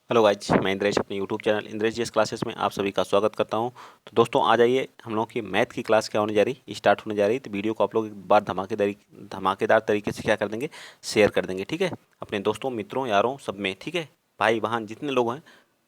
Hello guys, मैं इंद्रेश अपने YouTube channel Indresh GS classes में आप सभी का स्वागत करता हूं। तो दोस्तों आ जाइए, हम लोगों की मैथ की क्लास क्या होने जा रही, स्टार्ट होने जा रही। तो वीडियो को आप लोग एक बार धमाकेदार तरीके से क्या कर देंगे, शेयर कर देंगे। ठीक है, अपने दोस्तों, मित्रों, यारों सब में। ठीक है, भाई बहन जितने लोग हैं।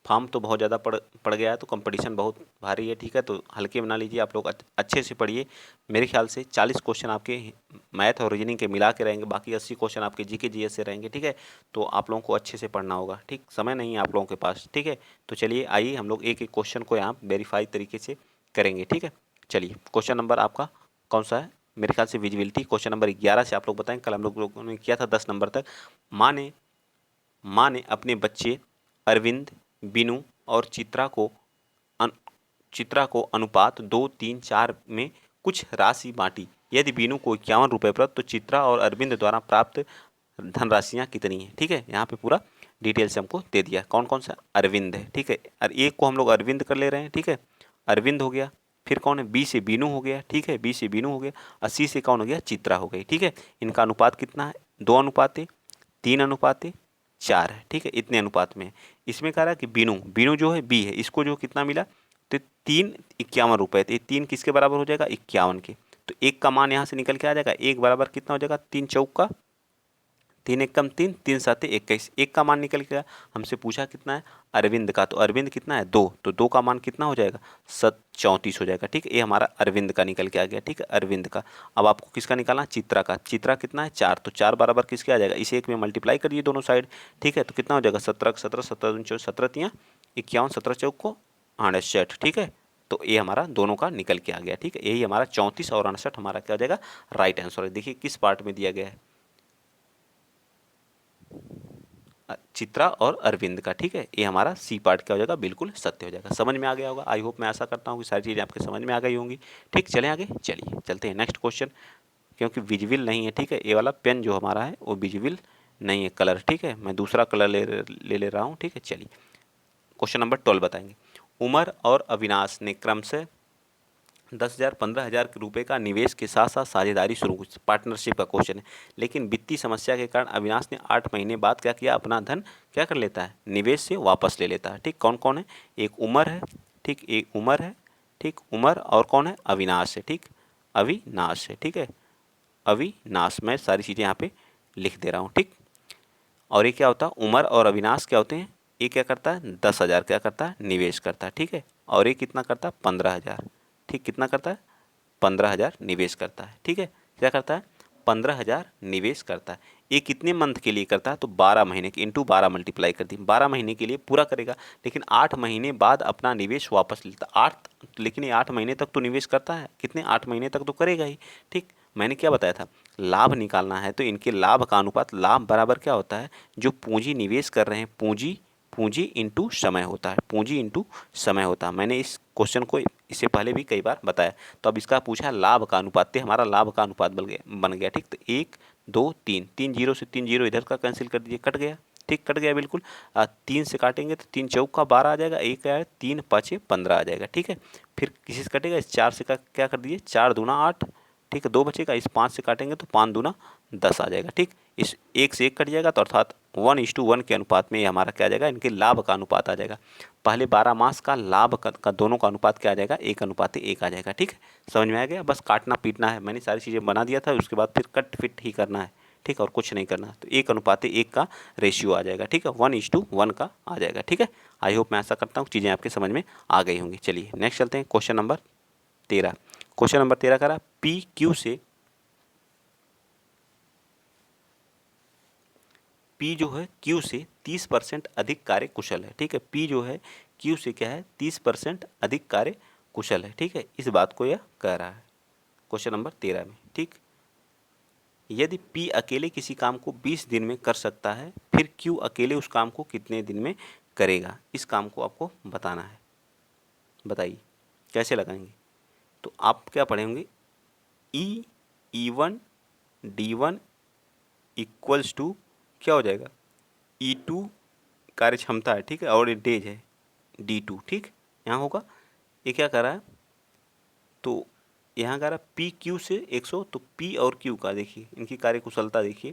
फॉर्म तो बहुत ज़्यादा पड़ गया है, तो कंपटीशन बहुत भारी है। ठीक है, तो हल्के में ना लीजिए, आप लोग अच्छे से पढ़िए। मेरे ख्याल से 40 क्वेश्चन आपके मैथ और रीजनिंग के मिला के रहेंगे, बाकी 80 क्वेश्चन आपके जीके जीएस से रहेंगे। ठीक है, तो आप लोगों को अच्छे से पढ़ना होगा। ठीक, समय नहीं है आप लोगों के पास। ठीक है, तो चलिए आइए हम लोग एक एक क्वेश्चन को यहाँ वेरीफाई तरीके से करेंगे। ठीक है, चलिए क्वेश्चन नंबर आपका कौन सा है? मेरे ख्याल से विजिबिलिटी क्वेश्चन नंबर 11 से आप लोग बताएं। कल हम लोगों ने किया था 10 नंबर तक। माँ ने माँ ने अपने बच्चे अरविंद, बिनू और चित्रा को अनुपात 2, 3, 4 में कुछ राशि बांटी। यदि बीनू को 51 रुपये प्राप्त, तो चित्रा और अरविंद द्वारा प्राप्त धनराशियाँ कितनी हैं? ठीक है, यहाँ पे पूरा डिटेल से हमको दे दिया कौन कौन सा अरविंद है। ठीक है, और एक को हम लोग अरविंद कर ले रहे हैं। ठीक है, अरविंद हो गया। फिर कौन है? बी से बीनू हो गया। ठीक है, बी से बीनू हो गया। और सी से कौन हो गया? चित्रा हो गई। ठीक है, इनका अनुपात कितना है? 2:3:4 है। ठीक है, इतने अनुपात में है। इसमें कह रहा है कि बीनू बीनू जो है बी है, इसको जो कितना मिला, तो 3 51 रुपये। तो ये 3 किसके बराबर हो जाएगा? 51 के। तो एक का मान यहाँ से निकल के आ जाएगा। एक बराबर कितना हो जाएगा? 3 चौका 3 एकम 3, 3 7 21। एक का मान निकल गया। हमसे पूछा कितना है? अरविंद का। तो अरविंद कितना है? 2। तो 2 का मान कितना हो जाएगा? 34 हो जाएगा। ठीक है, ये हमारा अरविंद का निकल के आ गया। ठीक है, अरविंद का। अब आपको किसका निकालना? चित्रा का। चित्रा कितना है? 4। तो 4 बराबर किसके आ जाएगा? इसे एक में मल्टीप्लाई करिए दोनों साइड। ठीक है, तो कितना हो जाएगा? 17 17 17 17 तियाँ 51, 17 चौको 68। ठीक है, तो ये हमारा दोनों का निकल के आ गया। ठीक है, यही हमारा 34 और 68 हमारा क्या हो जाएगा? राइट आंसर है। देखिए किस पार्ट में दिया गया है, चित्रा और अरविंद का। ठीक है, ये हमारा सी पार्ट क्या हो जाएगा? बिल्कुल सत्य हो जाएगा। समझ में आ गया होगा, आई होप। मैं आशा करता हूँ कि सारी चीज़ें आपके समझ में आ गई होंगी। ठीक, चलें आगे। चलिए चलते हैं नेक्स्ट क्वेश्चन, क्योंकि विजिबल नहीं है। ठीक है, ये वाला पेन जो हमारा है वो विजिबल नहीं है कलर। ठीक है, मैं दूसरा कलर ले रहा हूँ। ठीक है, चलिए क्वेश्चन नंबर 12 बताएंगे। उमर और अविनाश ने क्रमशः 10,000 15,000 रुपये का निवेश के साथ साथ साझेदारी शुरू की। पार्टनरशिप का क्वेश्चन है। लेकिन वित्तीय समस्या के कारण अविनाश ने 8 महीने बाद क्या किया? अपना धन क्या कर लेता है? निवेश से वापस ले लेता है। ठीक, कौन कौन है? एक उमर है। ठीक, एक उमर है। ठीक, उमर और कौन है? अविनाश है। ठीक, अविनाश है। ठीक है, अविनाश। मैं सारी चीज़ें यहाँ पे लिख दे रहा हूँ। ठीक, और ये क्या होता है? उमर और अविनाश क्या होते हैं? ये क्या करता है? 10,000 क्या करता है? निवेश करता है। ठीक है, और ये कितना करता है? 15,000। ठीक, कितना करता है? 15,000 निवेश करता है। ठीक है, क्या करता है? 15,000 निवेश करता है। ये कितने मंथ के लिए करता है? तो 12 महीने के, इंटू 12 मल्टीप्लाई कर दी, 12 महीने के लिए पूरा करेगा। लेकिन 8 महीने बाद अपना निवेश वापस लेता। 8, लेकिन ये 8 महीने तक तो निवेश करता है। कितने? 8 महीने तक तो करेगा ही। ठीक, मैंने क्या बताया था? लाभ निकालना है तो इनके लाभ का अनुपात, लाभ बराबर क्या होता है? जो पूंजी निवेश कर रहे हैं, पूंजी पूंजी इंटू समय होता है। पूंजी इंटू समय होता है। मैंने इस क्वेश्चन को इससे पहले भी कई बार बताया। तो अब इसका पूछा है लाभ का अनुपात, हमारा लाभ का अनुपात बन गया। ठीक, तो 1 2 3, 3 जीरो से 3 जीरो इधर का कैंसिल कर दीजिए, कट गया। ठीक, कट गया बिल्कुल। 3 से काटेंगे तो 3 चौका 12 आ जाएगा, एक आया 3 5 15 आ जाएगा। ठीक है, फिर किसी से कटेगा? इस 4 से क्या कर दीजिए? 4 दूना 8। ठीक है, 2 बचेगा। इस 5 से काटेंगे तो 5 दूना 10 आ जाएगा। ठीक, इस 1 से 1 कट जाएगा, तो अर्थात 1:1 के अनुपात में ये हमारा क्या आ जाएगा? इनके लाभ का अनुपात आ जाएगा। पहले 12 मास का लाभ का दोनों का अनुपात क्या आ जाएगा? 1:1 आ जाएगा। ठीक है, समझ में आ गया? बस काटना पीटना है, मैंने सारी चीज़ें बना दिया था, उसके बाद फिर कट फिट ही करना है। ठीक, और कुछ नहीं करना। तो 1:1 का रेशियो आ जाएगा। ठीक है, 1:1 का आ जाएगा। ठीक है, आई होप, मैं ऐसा करता हूँ चीज़ें आपके समझ में आ गई होंगी। चलिए नेक्स्ट चलते हैं, क्वेश्चन नंबर 13। क्वेश्चन नंबर 13 करा, पी जो है क्यू से 30% अधिक कार्य कुशल है। ठीक है, पी जो है क्यू से क्या है? 30% अधिक कार्य कुशल है। ठीक है, इस बात को यह कह रहा है क्वेश्चन नंबर 13 में। ठीक, यदि पी अकेले किसी काम को 20 दिन में कर सकता है, फिर क्यू अकेले उस काम को कितने दिन में करेगा? इस काम को आपको बताना है। बताइए कैसे लगाएंगे? तो आप क्या पढ़ेंगे? E1 D1 इक्वल्स टू क्या हो जाएगा? E2 कार्य क्षमता है। ठीक है, और ये डेज है D2। ठीक, यहाँ होगा। ये क्या कर रहा है? तो यहाँ कह रहा है पी क्यू से 100, तो पी और क्यू का देखिए, इनकी कार्य कुशलता देखिए।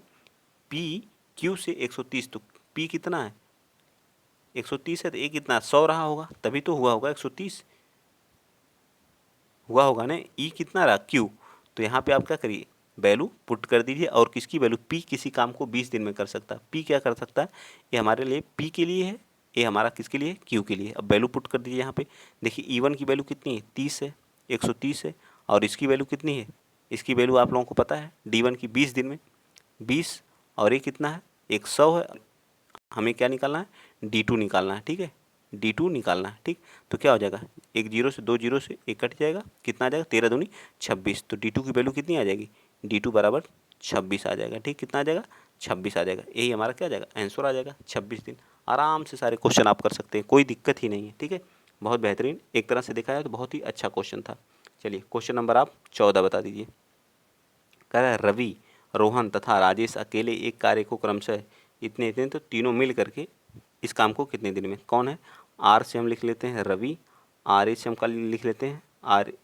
पी क्यू से 130, तो पी कितना है? 130 है तो ये कितना 100 रहा होगा, तभी तो हुआ होगा 130 हुआ होगा ना। ई कितना रहा क्यू, तो यहाँ पे आप क्या करिए वैल्यू पुट कर दीजिए। और किसकी वैल्यू, पी किसी काम को 20 दिन में कर सकता है, पी क्या कर सकता है, ये हमारे लिए पी के लिए है, ये हमारा किसके लिए, क्यू के लिए। अब वैल्यू पुट कर दीजिए यहाँ पे। देखिए ई1 की वैल्यू कितनी है 30 है, 130 है, और इसकी वैल्यू कितनी है, इसकी वैल्यू आप लोगों को पता है D1 की 20 दिन में 20, और ये कितना है 100 है। हमें क्या निकालना है D2 निकालना है, ठीक है D2 निकालना है, ठीक। तो क्या हो जाएगा, एक जीरो से 2 जीरो से एक कट जाएगा, कितना आ जाएगा 13 दूनी 26, तो D2 की वैल्यू कितनी आ जाएगी, D2 बराबर 26 आ जाएगा, ठीक। कितना आ जाएगा 26 आ जाएगा, यही हमारा क्या आ जाएगा आंसर आ जाएगा 26 दिन। आराम से सारे क्वेश्चन आप कर सकते हैं, कोई दिक्कत ही नहीं है, ठीक है। बहुत बेहतरीन, एक तरह से देखा जाए तो बहुत ही अच्छा क्वेश्चन था। चलिए क्वेश्चन नंबर आप 14 बता दीजिए। कह रहा है रवि, रोहन तथा राजेश अकेले एक कार्य को क्रमशः इतने इतने, तो तीनों मिल करके इस काम को कितने दिन में, कौन है, आर से हम लिख लेते हैं रवि, आर ए से हम कल लिख लेते हैं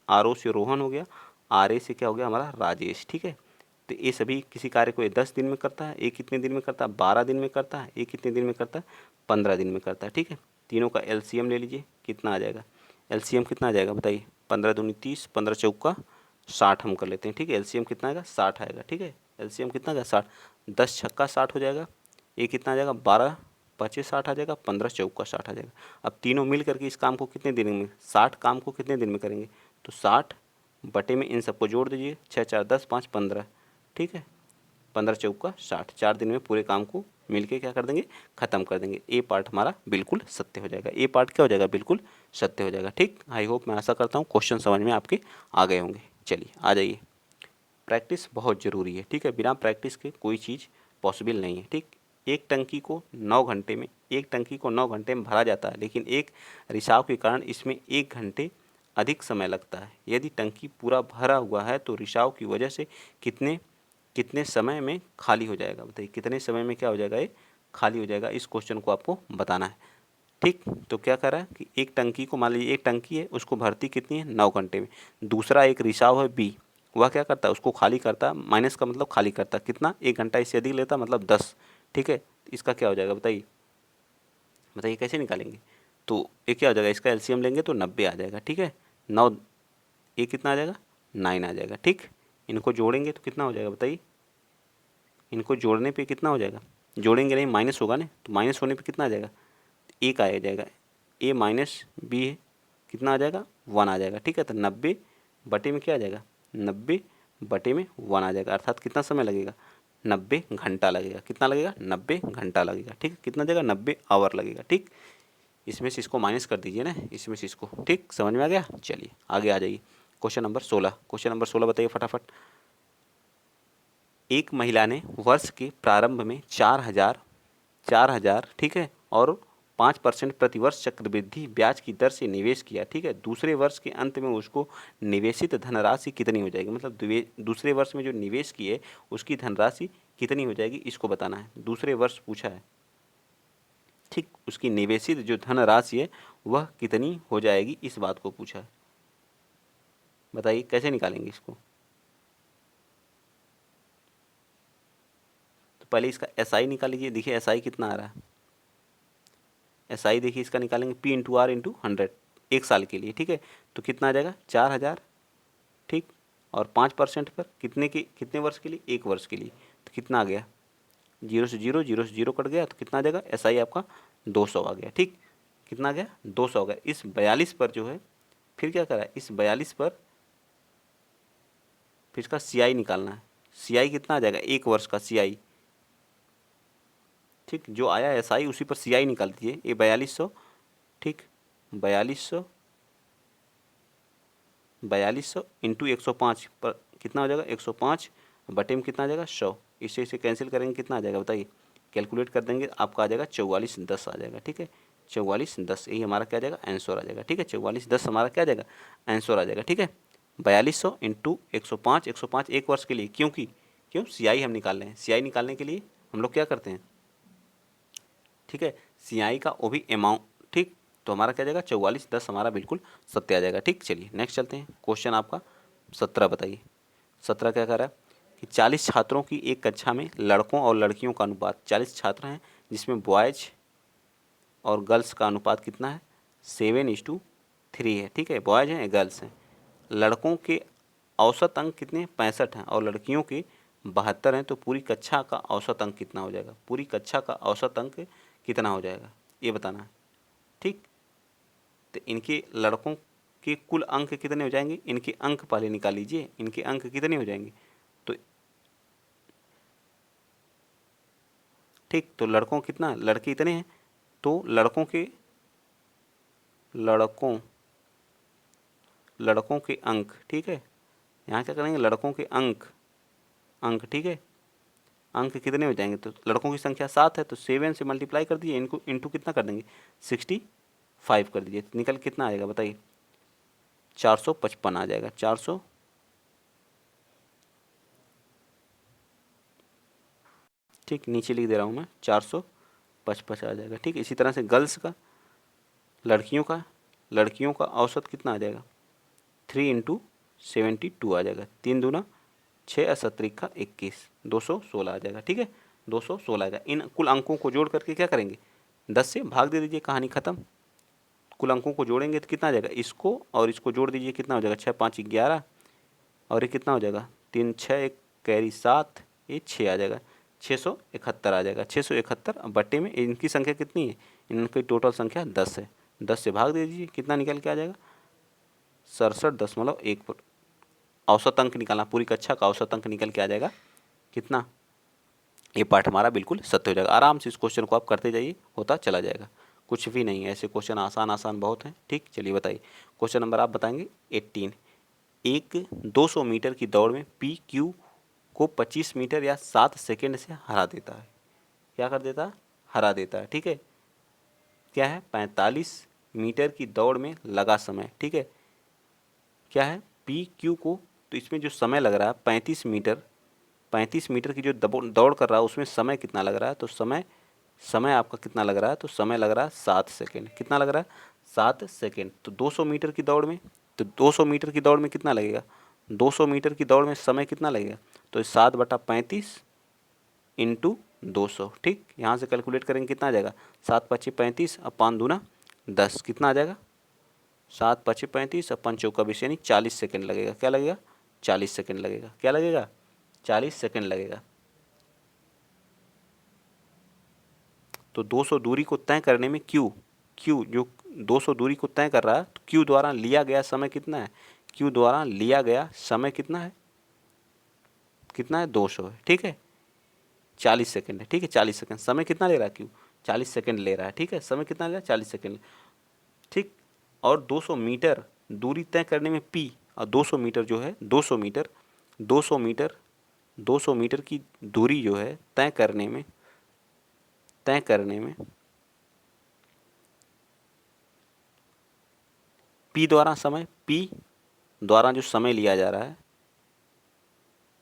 आर ओ से रोहन हो गया, आर ए से क्या हो गया हमारा राजेश, ठीक है। तो ये सभी किसी कार्य को ये 10 दिन में करता है, एक कितने दिन में करता है 12 दिन में करता है, एक कितने दिन में करता है 15 दिन में करता है, ठीक है। तीनों का एलसीएम ले लीजिए, कितना आ जाएगा, एलसीएम कितना आ जाएगा बताइए, 15 दूनी 30, 15 चौका 60 हम कर लेते हैं, ठीक है। एलसीएम कितना आएगा 60 आएगा, ठीक है। एलसीएम कितना आएगा 60, 10 छक्का 60 हो जाएगा, ये कितना आ जाएगा 12 पचे 60 आ जाएगा, 15 चौका 60 आ जाएगा। अब तीनों मिल करके इस काम को कितने दिन में, 60 काम को कितने दिन में करेंगे, तो 60 बटे में इन सबको जोड़ दीजिए, 6 4 10 5 15, ठीक है। 15 चौका 60, 4 दिन में पूरे काम को मिलके क्या कर देंगे, ख़त्म कर देंगे। ए पार्ट हमारा बिल्कुल सत्य हो जाएगा, ए पार्ट क्या हो जाएगा, बिल्कुल सत्य हो जाएगा, ठीक। आई होप, मैं आशा करता हूँ क्वेश्चन समझ में आपके आ गए होंगे। चलिए आ जाइए, प्रैक्टिस बहुत ज़रूरी है, ठीक है। बिना प्रैक्टिस के कोई चीज़ पॉसिबल नहीं है, ठीक। एक टंकी को 9 घंटे में, एक टंकी को 9 घंटे में भरा जाता है, लेकिन एक रिसाव के कारण इसमें 1 घंटे अधिक समय लगता है। यदि टंकी पूरा भरा हुआ है तो रिसाव की वजह से कितने कितने समय में खाली हो जाएगा, बताइए कितने समय में क्या हो जाएगा, ये खाली हो जाएगा। इस क्वेश्चन को आपको बताना है, ठीक। तो क्या कर रहा है कि एक टंकी को, मान लीजिए एक टंकी है, उसको भरती कितनी है 9 घंटे में। दूसरा एक रिसाव है बी, वह क्या करता है उसको खाली करता है, माइनस का मतलब खाली करता है कितना, 1 घंटा इससे अधिक लेता मतलब 10, ठीक है। इसका क्या हो जाएगा बताइए, बताइए कैसे निकालेंगे। तो ये क्या हो जाएगा, इसका एलसीएम लेंगे तो 90 आ जाएगा, ठीक है। 9 ये कितना आ जाएगा 9 आ जाएगा, ठीक। इनको जोड़ेंगे तो कितना हो जाएगा बताइए, इनको जोड़ने पे कितना हो जाएगा, जोड़ेंगे नहीं माइनस होगा ना, तो माइनस होने पे कितना आ जाएगा, एक आ जाएगा, ए माइनस बी है, कितना आ जाएगा 1 आ जाएगा, ठीक है। तो 90 बटे में क्या आ जाएगा, 90 बटे में 1 आ जाएगा, अर्थात कितना समय लगेगा, 90 घंटा लगेगा। कितना लगेगा 90 घंटा लगेगा, ठीक। कितना जगह 90 आवर लगेगा, ठीक। इसमें से इसको माइनस कर दीजिए ना, इसमें से इसको, ठीक। समझ में आ गया। चलिए आगे आ जाइए, क्वेश्चन नंबर 16, क्वेश्चन नंबर 16 बताइए फटाफट। एक महिला ने वर्ष के प्रारंभ में 4,000 ठीक है, और 5% प्रतिवर्ष चक्रवृद्धि ब्याज की दर से निवेश किया, ठीक है। दूसरे वर्ष के अंत में उसको निवेशित धनराशि कितनी हो जाएगी, मतलब दूसरे वर्ष में जो निवेश किए उसकी धनराशि कितनी हो जाएगी, इसको बताना है। दूसरे वर्ष पूछा है, ठीक। उसकी निवेशित जो धनराशि है वह कितनी हो जाएगी, इस बात को पूछा है। बताइए कैसे निकालेंगे इसको। तो पहले इसका एसआई निकाल लीजिए, देखिए एसआई कितना आ रहा है, एसआई देखिए इसका निकालेंगे पी इंटू आर इंटू 100 एक साल के लिए, ठीक है। तो कितना आ जाएगा 4,000, ठीक। और 5% पर कितने वर्ष के लिए, 1 वर्ष के लिए। तो कितना आ गया, जीरो से जीरो कट गया, तो कितना आ जाएगा एसआई आपका 200 आ गया, ठीक। कितना आ गया 200 आ गया। इस 42 पर जो है फिर क्या करा है, इस 42 पर फिर इसका सीआई निकालना है। सीआई कितना आ जाएगा 1 वर्ष का सीआई, ठीक। जो आया एसआई उसी पर सीआई निकाल दीजिए, ये 4200, ठीक। 4200 इंटू 105 पर कितना हो जाएगा 105 बटे में कितना आ जाएगा 100, इसे कैंसिल करेंगे कितना आ जाएगा बताइए, कैलकुलेट कर देंगे आपका आ जाएगा 4410 आ जाएगा, ठीक है। 4410 यही हमारा क्या आ जाएगा आंसर आ जाएगा, ठीक है। 4410 हमारा क्या आ जाएगा आंसर आ जाएगा, ठीक है। 4200 इंटू 105, 105 1 वर्ष के लिए, क्यों सीआई हम निकाल रहे हैं, सीआई निकालने के लिए हम लोग क्या करते हैं, ठीक है, सीआई का वो भी अमाउंट, ठीक। तो हमारा क्या जाएगा 4410 हमारा बिल्कुल सत्य आ जाएगा, ठीक। चलिए नेक्स्ट चलते हैं, क्वेश्चन आपका 17 बताइए। 17 क्या कर रहा है कि 40 छात्रों की एक कक्षा में लड़कों और लड़कियों का अनुपात, 40 छात्र हैं जिसमें बॉयज और गर्ल्स का अनुपात कितना है, 7:3 है, ठीक है। बॉयज़ हैं गर्ल्स हैं। लड़कों के औसत अंक कितने, 65 हैं, और लड़कियों के 72 हैं। तो पूरी कक्षा का औसत अंक कितना हो जाएगा, पूरी कक्षा का औसत अंक कितना हो जाएगा, ये बताना है, ठीक। तो इनके लड़कों के कुल अंक कितने हो जाएंगे, इनके अंक पहले निकाल लीजिए, इनके अंक कितने हो जाएंगे। तो ठीक, तो लड़कों कितना, लड़के इतने हैं, तो लड़कों लड़कों के अंक, ठीक है। यहाँ क्या करेंगे, लड़कों के अंक, ठीक है। अंक कितने हो जाएंगे, तो लड़कों की संख्या 7 है, तो 7 से मल्टीप्लाई कर दीजिए, इनको इंटू कितना कर देंगे, 65 कर दीजिए, निकल कितना आएगा बताइए, 455 आ जाएगा। 400, ठीक, नीचे लिख दे रहा हूँ मैं, 455 आ जाएगा, ठीक। इसी तरह से गर्ल्स का, लड़कियों का औसत कितना आ जाएगा, 3 × 72 आ जाएगा। 3 दूना 6 और 7 21, 216 आ जाएगा, ठीक है। 216 आएगा। इन कुल अंकों को जोड़ करके क्या करेंगे, 10 से भाग दे दीजिए, कहानी खत्म। कुल अंकों को जोड़ेंगे तो कितना आ जाएगा, इसको और इसको जोड़ दीजिए, कितना हो जाएगा, 6 5 11, और ये कितना हो जाएगा, 3 6 1 कैरी 7, ये 6 आ जाएगा, 671 आ जाएगा। 671 बट्टे में इनकी संख्या कितनी है, इनकी टोटल संख्या 10 है। 10 से भाग दे दीजिए, कितना निकल के आ जाएगा, 67.1 पर औसत अंक निकालना, पूरी कक्षा का औसत अंक निकल के आ जाएगा कितना। ये पार्ट हमारा बिल्कुल सत्य हो जाएगा। आराम से इस क्वेश्चन को आप करते जाइए, होता चला जाएगा, कुछ भी नहीं है, ऐसे क्वेश्चन आसान बहुत हैं, ठीक। चलिए बताइए, क्वेश्चन नंबर आप बताएंगे 18। एक 200 मीटर की दौड़ में पी क्यू को 25 मीटर या 7 सेकेंड से हरा देता है। क्या कर देता है, हरा देता है, ठीक है। क्या है, 45 मीटर की दौड़ में लगा समय, ठीक है। क्या है, पी क्यू को, तो इसमें जो समय लग रहा है 35 मीटर की जो दौड़ कर रहा है, उसमें समय कितना लग रहा है, तो समय आपका कितना लग रहा है, तो समय लग रहा है 7 सेकेंड। कितना लग रहा है, 7 सेकेंड। तो 200 मीटर की दौड़ में, तो 200 मीटर की दौड़ में कितना लगेगा, 200 मीटर की दौड़ में समय कितना लगेगा, तो 7/35 इंटू 200, ठीक। यहाँ से कैलकुलेट करेंगे, कितना आ जाएगा, 7 5 35 और 5 दूना 10, कितना आ जाएगा, 7 5 35 और 5 चौका 20, यानी 40 सेकेंड लगेगा। क्या लगेगा, 40 सेकेंड लगेगा। क्या लगेगा, 40 सेकेंड लगेगा। तो 200 दूरी को तय करने में क्यू जो 200 दूरी को तय कर रहा है, तो क्यू द्वारा लिया गया समय कितना है, क्यू द्वारा लिया गया समय कितना है, 200 है, ठीक है। 40 सेकेंड है, ठीक है। 40 सेकेंड, समय कितना ले रहा है क्यू, 40 सेकेंड ले रहा है, ठीक है। समय कितना ले रहा है, 40 सेकेंड, ठीक। और 200 मीटर दूरी तय करने में पी, और 200 मीटर जो है, 200 मीटर की दूरी जो है तय करने में पी द्वारा जो समय लिया जा रहा है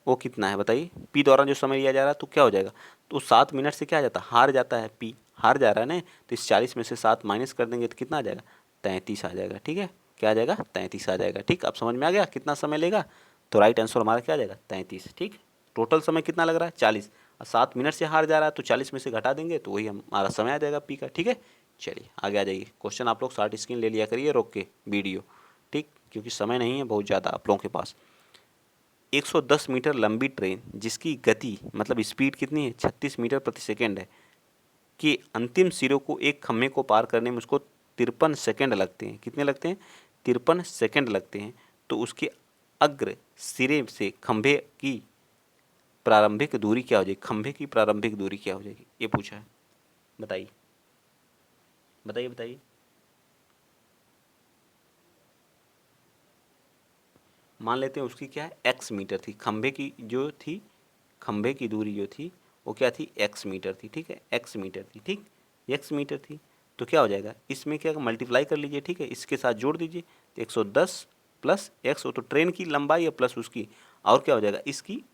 वो कितना है बताइए। पी द्वारा जो समय लिया जा रहा है तो क्या हो जाएगा, तो 7 मिनट से क्या आ जाता है, हार जाता है, पी हार जा रहा है ना, तो इस 40 में से 7 माइनस कर देंगे तो कितना आ जाएगा, 33 आ जाएगा, ठीक है। क्या आ जाएगा, 33 आ जाएगा, ठीक। अब समझ में आ गया कितना समय लेगा, तो राइट आंसर हमारा क्या आ जाएगा, 33, ठीक। टोटल समय कितना लग रहा है, 40, और 7 मिनट से हार जा रहा है, तो 40 में से घटा देंगे तो वही हमारा समय आ जाएगा पी का, ठीक है। चलिए आगे आ जाइए, क्वेश्चन आप लोग शॉर्ट स्क्रीन ले लिया करिए रोक के वीडियो, ठीक, क्योंकि समय नहीं है बहुत ज़्यादा आप लोगों के पास। 110 मीटर लंबी ट्रेन जिसकी गति मतलब स्पीड कितनी है, 36 मीटर प्रति सेकेंड है, कि अंतिम सिरों को एक खम्भे को पार करने में उसको 53 सेकेंड लगते हैं। कितने लगते हैं, 53 सेकेंड लगते हैं। तो उसके अग्र सिरे से खंभे की प्रारंभिक दूरी क्या हो जाएगी, खंभे की प्रारंभिक दूरी क्या हो जाएगी, ये पूछा है। बताइए बताइए बताइए। मान लेते हैं उसकी क्या है, x मीटर थी, खंभे की दूरी जो थी वो क्या थी, x मीटर थी, ठीक है, x मीटर थी, ठीक, x मीटर थी। तो क्या हो जाएगा, इसमें क्या मल्टीप्लाई कर लीजिए, ठीक है, इसके साथ जोड़ दीजिए, तो 110 प्लस x, वो तो ट्रेन की लंबाई है प्लस उसकी, और क्या हो जाएगा, इसकी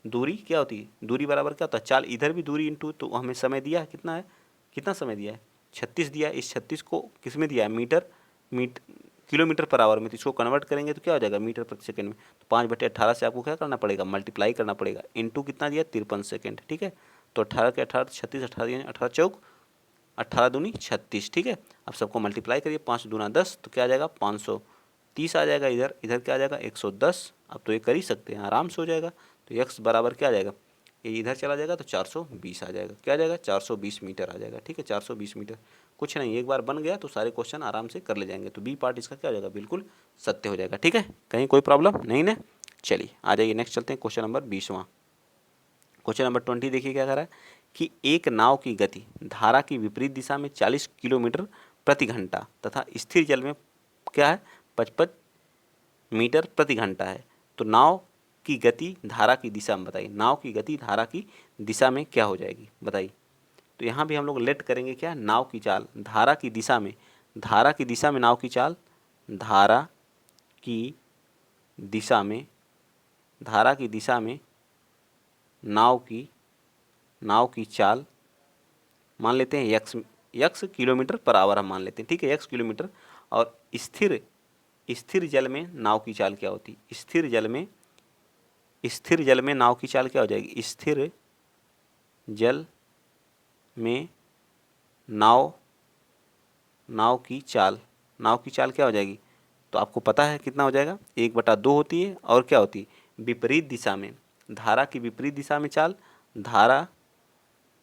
दूरी क्या होती है, दूरी बराबर क्या होता है, चाल, इधर भी दूरी इंटू, तो हमें समय दिया है कितना है, कितना समय दिया है, 36 दिया है। इस 36 को किस में दिया है, किलोमीटर पर आवर में, तो इसको कन्वर्ट करेंगे तो क्या हो जाएगा, मीटर प्रति सेकंड में। तो 5/18 से आपको क्या करना पड़ेगा, मल्टीप्लाई करना पड़ेगा, इंटू कितना दिया, 53 सेकेंड, ठीक है। तो 18 के 18 36, 18 18 चौक 18 दूनी 36, ठीक है। अब सबको मल्टीप्लाई करिए, 5 दूना 10, तो क्या आ जाएगा 530 आ जाएगा। इधर इधर क्या आ जाएगा 110। अब तो ये कर ही सकते हैं, आराम से हो जाएगा। तो x बराबर क्या आ जाएगा, ये इधर चला जाएगा तो 420 आ जाएगा। क्या आ जाएगा 420 मीटर आ जाएगा, ठीक है। 420 मीटर कुछ नहीं, एक बार बन गया तो सारे क्वेश्चन आराम से कर ले जाएंगे। तो बी पार्ट इसका क्या हो जाएगा, बिल्कुल सत्य हो जाएगा, ठीक है। कहीं कोई प्रॉब्लम नहीं ना। चलिए आ जाइए नेक्स्ट चलते हैं, क्वेश्चन नंबर 20वां। क्वेश्चन नंबर 20 देखिए क्या कर रहा है कि एक नाव की गति धारा की विपरीत दिशा में 40 किलोमीटर प्रति घंटा तथा स्थिर जल में क्या है 55 मीटर प्रति घंटा है। तो नाव की गति धारा की दिशा में बताइए, नाव की गति धारा की दिशा में क्या हो जाएगी बताइए। तो यहाँ भी हम लोग लेट करेंगे क्या, नाव की चाल धारा की दिशा में, धारा की दिशा में नाव की चाल, धारा की दिशा में, धारा की दिशा में नाव की चाल मान लेते हैं यक्स किलोमीटर पर आवर हम मान लेते हैं, ठीक है, यक्स किलोमीटर। और स्थिर जल में नाव की चाल क्या होती है, स्थिर जल में नाव की चाल क्या हो जाएगी, स्थिर जल में नाव की चाल क्या हो जाएगी। तो आपको पता है कितना हो जाएगा, 1/2 होती है। और क्या होती है, विपरीत दिशा में, धारा की विपरीत दिशा में चाल,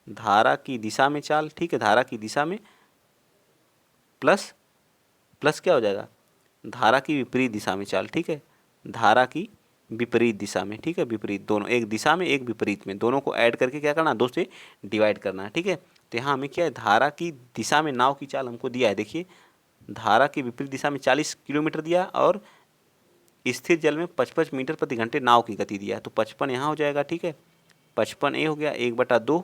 धारा की दिशा में चाल, ठीक है, धारा की दिशा में प्लस क्या हो जाएगा, धारा की विपरीत दिशा में चाल, ठीक है, धारा की विपरीत दिशा में, ठीक है, विपरीत दोनों, एक दिशा में एक विपरीत में, दोनों को ऐड करके क्या करना, 2 से डिवाइड करना है, ठीक है। तो यहाँ हमें क्या है, धारा की दिशा में नाव की चाल हमको दिया है, देखिए धारा की विपरीत दिशा में 40 किलोमीटर दिया और स्थिर जल में 55 मीटर प्रति घंटे नाव की गति दिया है। तो 55 यहाँ हो जाएगा, ठीक है, 55 ए हो गया 1/2,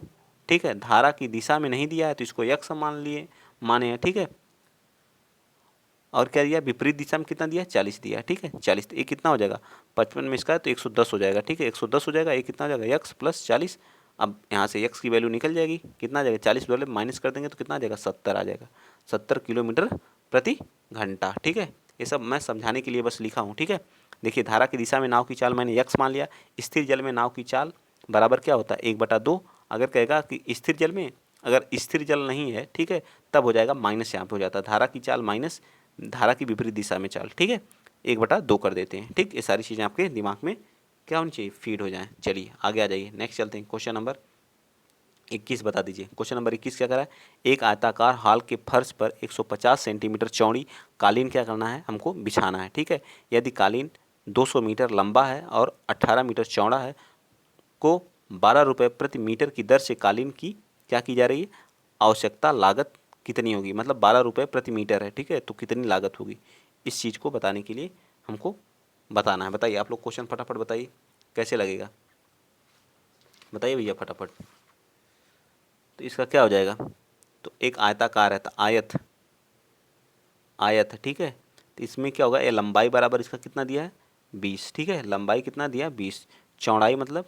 ठीक है। धारा की दिशा में नहीं दिया है तो इसको यक्स माने हैं, ठीक है। और क्या दिया, विपरीत दिशा में कितना दिया, 40 दिया, ठीक है, 40। तो ये कितना हो जाएगा, 55 में इसका है तो 110 हो जाएगा, ठीक है, 110 हो जाएगा। ये कितना हो जाएगा, यक्स प्लस 40। अब यहाँ से यक्स की वैल्यू निकल जाएगी, कितना आ जाएगा, 40 वाले माइनस कर देंगे तो कितना आ जाएगा, 70 आ जाएगा, 70 किलोमीटर प्रति घंटा, ठीक है। ये सब मैं समझाने के लिए बस लिखा हूँ, ठीक है। देखिए धारा की दिशा में नाव की चाल मैंने यक्स मान लिया, स्थिर जल में नाव की चाल बराबर क्या होता है, 1/2। अगर कहेगा कि स्थिर जल में, अगर स्थिर जल नहीं है, ठीक है, तब हो जाएगा माइनस, यहाँ पे हो जाता है धारा की चाल माइनस धारा की विपरीत दिशा में चाल, ठीक है, 1/2 कर देते हैं, ठीक। ये सारी चीज़ें आपके दिमाग में क्या होनी चाहिए, फीड हो जाएं। चलिए आगे आ जाइए, नेक्स्ट चलते हैं, क्वेश्चन नंबर 21 बता दीजिए। क्वेश्चन नंबर 21 क्या करा है, एक आयताकार हॉल के फर्श पर 150 सेंटीमीटर चौड़ी कालीन क्या करना है, हमको बिछाना है, ठीक है। यदि कालीन 200 मीटर लंबा है और 18 मीटर चौड़ा है, को 12 रुपये प्रति मीटर की दर से कालीन की क्या की जा रही है, आवश्यकता लागत कितनी होगी, मतलब 12 रुपये प्रति मीटर है, ठीक है, तो कितनी लागत होगी, इस चीज़ को बताने के लिए हमको बताना है। बताइए आप लोग क्वेश्चन फटाफट बताइए कैसे लगेगा, बताइए भैया फटाफट। तो इसका क्या हो जाएगा, तो एक आयताकार है, तो आयत, ठीक है। तो इसमें क्या होगा, ये लंबाई बराबर इसका कितना दिया है 20, ठीक है, लंबाई कितना दिया 20, चौड़ाई मतलब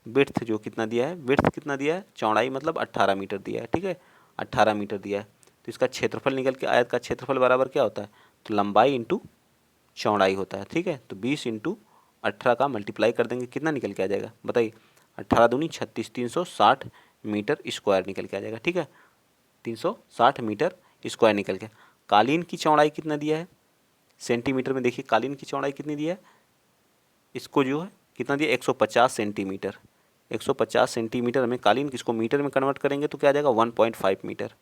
विड्थ जो कितना दिया है, विड्थ कितना दिया है, चौड़ाई मतलब 18 मीटर दिया है, ठीक है, 18 मीटर दिया है। तो इसका क्षेत्रफल निकल के, आयत का क्षेत्रफल बराबर क्या होता है, तो लंबाई इंटू चौड़ाई होता है, ठीक है। तो 20 इंटू 18 का मल्टीप्लाई कर देंगे, कितना निकल के आ जाएगा बताइए, 18 दूनी 36, 360 मीटर स्क्वायर निकल के आ जाएगा, ठीक है, 360 मीटर स्क्वायर निकल के। कालीन की चौड़ाई कितना दिया है सेंटीमीटर में, देखिए कालीन की चौड़ाई कितनी दिया है, इसको जो है कितना दिया 150 सेंटीमीटर, 150 सेंटीमीटर में कालीन, किसको मीटर में कन्वर्ट करेंगे तो क्या आ जाएगा 1.5 मीटर,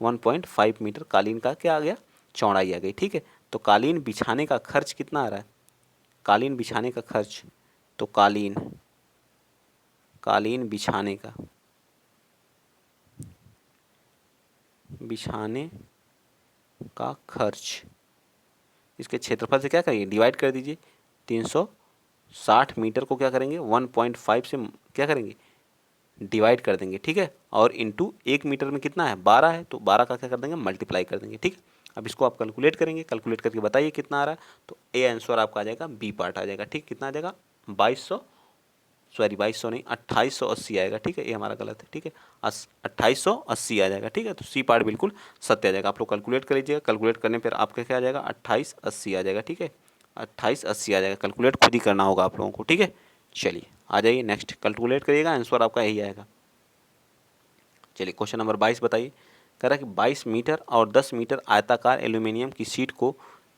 1.5 मीटर कालीन का क्या आ गया, चौड़ाई आ गई, ठीक है। तो कालीन बिछाने का खर्च कितना आ रहा है, कालीन बिछाने का खर्च, तो कालीन बिछाने का खर्च, इसके क्षेत्रफल से क्या करिए डिवाइड कर दीजिए, 360 मीटर को क्या करेंगे 1.5 से क्या करेंगे डिवाइड कर देंगे, ठीक है। और इंटू 1 मीटर में कितना है 12 है, तो 12 का क्या कर देंगे मल्टीप्लाई कर देंगे, ठीक। अब इसको आप कैलकुलेट करेंगे, कैलकुलेट करके बताइए कितना आ रहा है। तो ए आंसर आपका आ जाएगा, बी पार्ट आ जाएगा, ठीक। कितना आ जाएगा 2200 नहीं 2880 आएगा, ठीक है, ये हमारा गलत है, ठीक है, 2880 आ जाएगा, ठीक है। तो सी पार्ट बिल्कुल सत्य आ जाएगा। आप लोग कैलकुलेट कर लीजिएगा, कैलकुलेट करने पर आपका क्या आ जाएगा 2880 आ जाएगा, ठीक है, 2880 आ जाएगा। कैलकुलेट खुद ही करना होगा आप लोगों को, ठीक है। चलिए आ जाइए नेक्स्ट, कैलकुलेट करिएगा, आंसर आपका यही आएगा। चलिए क्वेश्चन नंबर 22 बताइए, कह रहा है कि 22 मीटर और 10 मीटर आयताकार एल्यूमिनियम की शीट को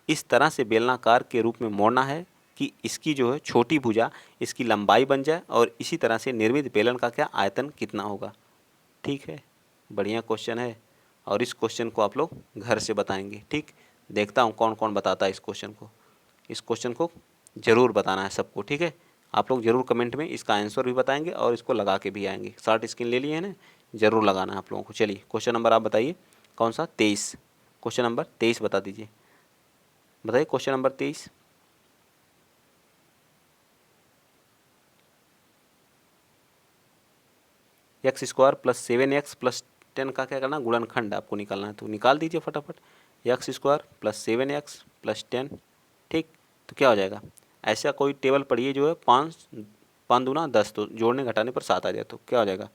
इस तरह से बेलनाकार के रूप में मोड़ना है कि इसकी जो है छोटी भुजा इसकी लंबाई बन जाए और इसी तरह से निर्मित बेलन का क्या आयतन कितना होगा। ठीक है, बढ़िया क्वेश्चन है और इस क्वेश्चन को आप लोग घर से बताएंगे। ठीक, देखता हूँ कौन कौन बताता है इस क्वेश्चन को। इस क्वेश्चन को ज़रूर बताना है सबको। ठीक है, आप लोग ज़रूर कमेंट में इसका आंसर भी बताएंगे और इसको लगा के भी आएंगे। शॉर्ट स्क्रीन ले लिए हैं ना, ज़रूर लगाना है आप लोगों को। चलिए क्वेश्चन नंबर आप बताइए कौन सा, 23। क्वेश्चन नंबर 23 बता दीजिए, बताइए question number 23। X square plus 7x plus 10 का क्या करना, गुणनखंड आपको निकालना है, तो निकाल दीजिए फटाफट। X square plus 7x plus 10, ठीक, तो क्या हो जाएगा, ऐसा कोई टेबल पढ़िए जो है 5 5 दूना 10, तो जोड़ने घटाने पर 7 आ जाए, तो क्या हो जाएगा,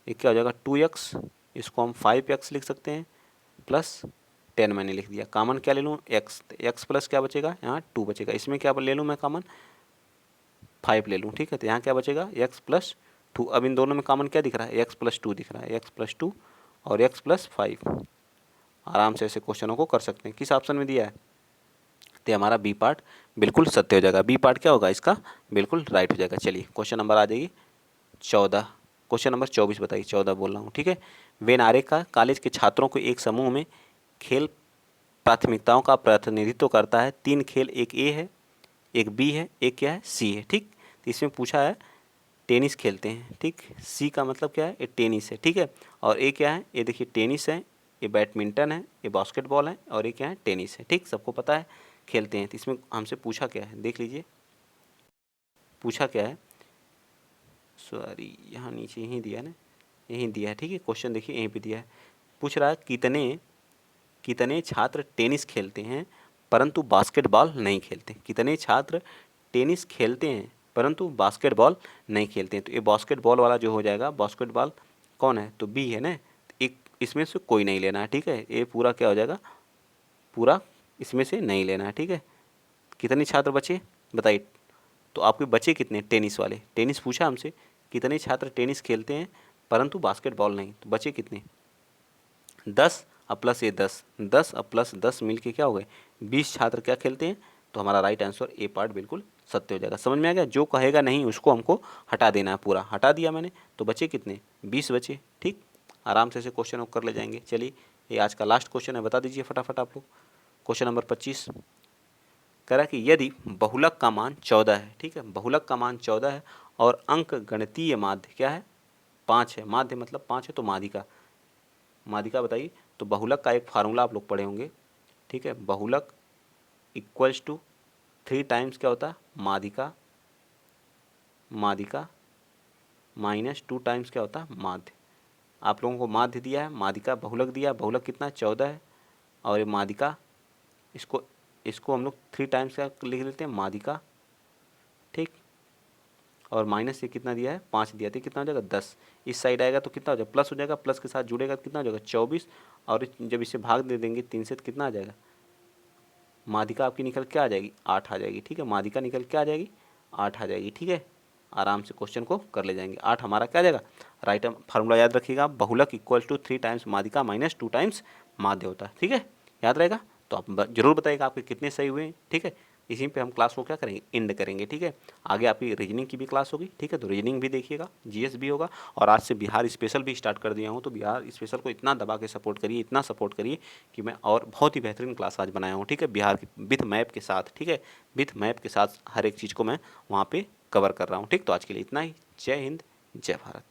ये क्या हो जाएगा 2x, इसको हम 5x लिख सकते हैं, प्लस 10 मैंने लिख दिया। कॉमन क्या ले लूँ, x, x प्लस क्या बचेगा, यहाँ 2 बचेगा। इसमें क्या ले लूँ मैं कॉमन, 5 ले लूँ। ठीक है, तो यहाँ क्या बचेगा, x प्लस 2। अब इन दोनों में कॉमन क्या दिख रहा है, x प्लस 2 दिख रहा है, x प्लस 2 और x प्लस 5। आराम से ऐसे क्वेश्चनों को कर सकते हैं। किस ऑप्शन में दिया है, तो हमारा बी पार्ट बिल्कुल सत्य हो जाएगा। बी पार्ट क्या होगा इसका, बिल्कुल राइट हो जाएगा। चलिए क्वेश्चन नंबर आ जाएगी 14। क्वेश्चन नंबर 24 बताइए, 14 बोल रहा हूँ। ठीक है, वेन आरे का कॉलेज के छात्रों को एक समूह में खेल प्राथमिकताओं का प्रतिनिधित्व करता है। 3 खेल, एक ए है, एक बी है, एक क्या है, सी है। ठीक, तो इसमें पूछा है टेनिस खेलते हैं। ठीक, सी का मतलब क्या है, ये टेनिस है। ठीक है, और ये क्या है, ये देखिए टेनिस है, ये बैडमिंटन है, ये बास्केटबॉल है, और ये क्या है, टेनिस है। ठीक, सबको पता है खेलते हैं। तो इसमें हमसे पूछा क्या है, देख लीजिए पूछा क्या है, सॉरी यहाँ नीचे यहीं दिया है ना, यहीं दिया है। ठीक है, क्वेश्चन देखिए यहीं पे दिया है। पूछ रहा है कितने कितने छात्र टेनिस खेलते हैं परंतु बास्केटबॉल नहीं खेलते। कितने छात्र टेनिस खेलते हैं परंतु बास्केटबॉल नहीं खेलते हैं। तो ये बास्केटबॉल वाला जो हो जाएगा, बास्केटबॉल कौन है, तो बी है ना, एक इसमें से कोई नहीं लेना है। ठीक है, ये पूरा क्या हो जाएगा, पूरा इसमें से नहीं लेना है। ठीक है, कितने छात्र बचे बताइए, तो आपके बचे कितने टेनिस वाले, टेनिस पूछा हमसे, कितने छात्र टेनिस खेलते हैं परंतु बास्केटबॉल नहीं, तो बचे कितने, 10 और प्लस ये 10, 10 और प्लस 10 मिल के क्या हो गए, 20 छात्र क्या खेलते हैं। तो हमारा राइट आंसर ए पार्ट बिल्कुल सत्य हो जाएगा। समझ में आ गया, जो कहेगा नहीं उसको हमको हटा देना है, पूरा हटा दिया मैंने, तो बचे कितने, 20 बचे। ठीक, आराम से ऐसे क्वेश्चन कर ले जाएंगे। चलिए ये आज का लास्ट क्वेश्चन है, बता दीजिए फटाफट आप लोग। क्वेश्चन नंबर 25 कह रहा है कि यदि बहुलक का मान 14 है, ठीक है, बहुलक का मान 14 है और अंक गणितीय माध्य क्या है, 5 है, माध्य मतलब 5 है, तो माध्यिका, माध्यिका बताइए। तो बहुलक का एक फार्मूला आप लोग पढ़े होंगे। ठीक है, बहुलक इक्वल्स टू 3 टाइम्स क्या होता है, माध्यिका, माध्यिका माइनस 2 टाइम्स क्या होता है, माध्य। आप लोगों को माध्य दिया है, माध्यिका बहुलक दिया है, बहुलक कितना 14 है और ये माध्यिका, इसको इसको हम लोग 3 टाइम्स क्या लिख लेते हैं, माध्यिका। ठीक, और माइनस ये कितना दिया है, 5 दिया था, कितना हो जाएगा 10। इस साइड आएगा तो कितना हो जाएगा, प्लस हो जाएगा, प्लस के साथ जुड़ेगा तो कितना हो जाएगा 24, और जब इसे भाग दे देंगे 3 से तो कितना आ जाएगा, माध्यिका आपकी निकल क्या आ जाएगी, 8 आ जाएगी। ठीक है, माध्यिका निकल क्या आ जाएगी, 8 आ जाएगी। ठीक है, आराम से क्वेश्चन को कर ले जाएंगे। 8 हमारा क्या आ जाएगा, राइट फार्मूला याद रखिएगा, बहुलक इक्वल टू 3 टाइम्स माध्यिका माइनस 2 टाइम्स माध्य होता है। ठीक है, याद रहेगा, तो आप जरूर बताइएगा आपके कितने सही हुए हैं। ठीक है, इसी पे हम क्लास को क्या करेंगे, एंड करेंगे। ठीक है, आगे आपकी रीजनिंग की भी क्लास होगी। ठीक है, तो रीजनिंग भी देखिएगा, जीएस भी होगा, और आज से बिहार स्पेशल भी स्टार्ट कर दिया हूँ। तो बिहार स्पेशल को इतना दबा के सपोर्ट करिए, इतना सपोर्ट करिए कि मैं और बहुत ही बेहतरीन क्लास आज बनाया हूँ। ठीक है, बिहार की विथ मैप के साथ। ठीक है, विथ मैप के साथ हर एक चीज़ को मैं वहाँ पे कवर कर रहा हूँ। ठीक, तो आज के लिए इतना ही। जय हिंद, जय भारत।